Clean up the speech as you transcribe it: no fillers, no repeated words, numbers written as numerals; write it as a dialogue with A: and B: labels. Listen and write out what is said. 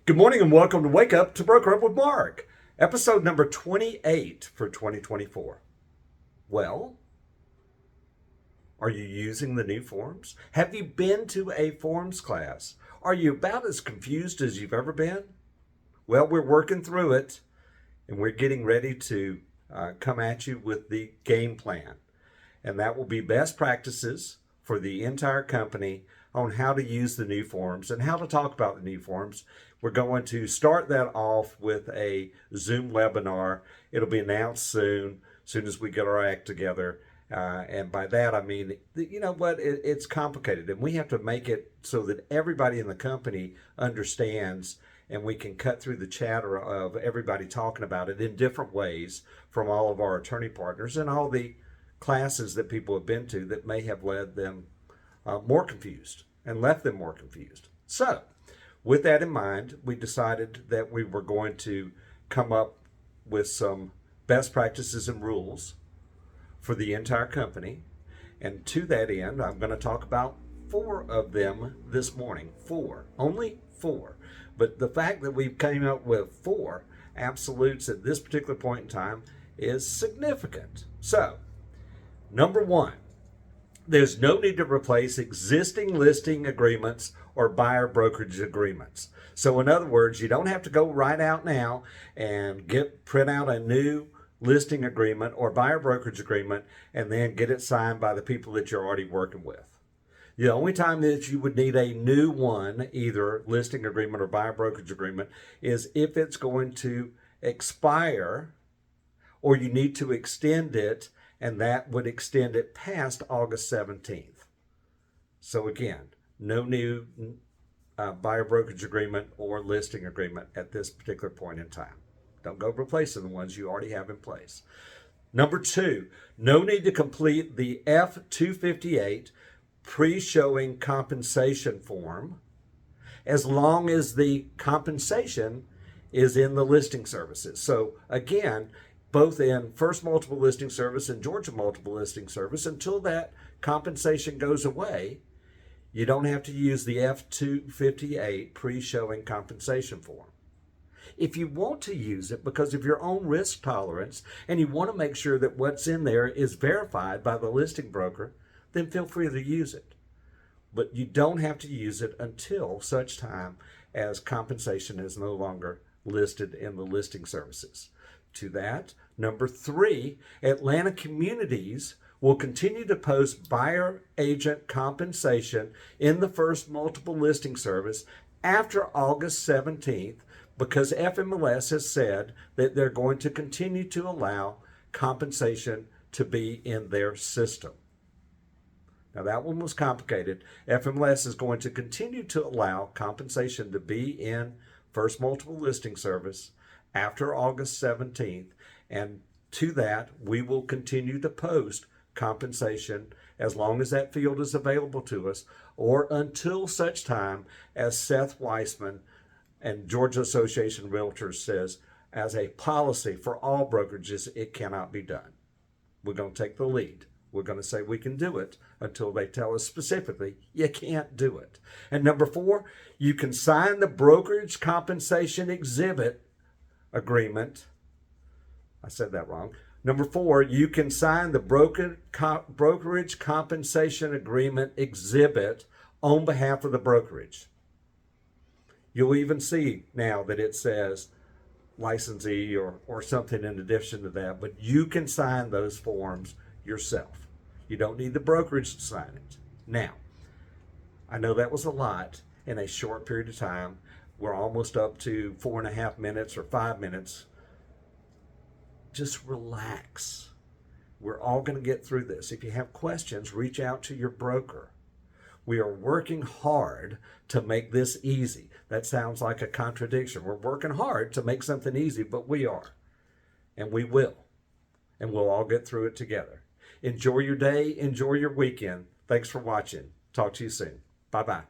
A: Good morning and welcome to Wake Up to Broker Up with Mark, episode number 28 for 2024. Well, are you using the new forms? Have you been to a forms class? Are you about as confused as you've ever been? Well, we're working through it and we're getting ready to come at you with the game plan. And that will be best practices for the entire company on how to use the new forms and how to talk about the new forms. We're going to start that off with a Zoom webinar. It'll be announced soon as we get our act together. And by that, I mean, you know what, it's complicated and we have to make it so that everybody in the company understands and we can cut through the chatter of everybody talking about it in different ways from all of our attorney partners and all the classes that people have been to that may have led them more confused and left them more confused. So with that in mind, we decided that we were going to come up with some best practices and rules for the entire company. And to that end, I'm going to talk about 4 of them this morning. 4, only 4. But the fact that we came up with 4 absolutes at this particular point in time is significant. So, number 1, there's no need to replace existing listing agreements or buyer brokerage agreements. So in other words, you don't have to go right out now and print out a new listing agreement or buyer brokerage agreement and then get it signed by the people that you're already working with. The only time that you would need a new one, either listing agreement or buyer brokerage agreement, is if it's going to expire or you need to extend it, and that would extend it past August 17th. So again, no new buyer brokerage agreement or listing agreement at this particular point in time. Don't go replacing the ones you already have in place. Number 2, no need to complete the F-258 pre-showing compensation form as long as the compensation is in the listing services. So again, both in First Multiple Listing Service and Georgia Multiple Listing Service, until that compensation goes away, you don't have to use the F-258 pre-showing compensation form. If you want to use it because of your own risk tolerance and you want to make sure that what's in there is verified by the listing broker, then feel free to use it. But you don't have to use it until such time as compensation is no longer listed in the listing services. To that, number 3, Atlanta communities will continue to post buyer agent compensation in the First Multiple Listing Service after August 17th because FMLS has said that they're going to continue to allow compensation to be in their system. Now that one was complicated. FMLS is going to continue to allow compensation to be in First Multiple Listing Service after August 17th, and to that, we will continue to post compensation as long as that field is available to us, or until such time as Seth Weissman and Georgia Association of Realtors says, as a policy for all brokerages, it cannot be done. We're going to take the lead. We're going to say we can do it until they tell us specifically you can't do it. And number 4, you can sign the Brokerage Compensation Exhibit Agreement. I said that wrong. Number 4, you can sign the Brokerage Compensation Agreement Exhibit on behalf of the brokerage. You'll even see now that it says licensee or something in addition to that, but you can sign those forms yourself. You don't need the brokerage to sign it. Now, I know that was a lot in a short period of time. We're almost up to 4.5 minutes or 5 minutes. Just relax. We're all going to get through this. If you have questions, reach out to your broker. We are working hard to make this easy. That sounds like a contradiction. We're working hard to make something easy, but we are. And we will. And we'll all get through it together. Enjoy your day. Enjoy your weekend. Thanks for watching. Talk to you soon. Bye-bye.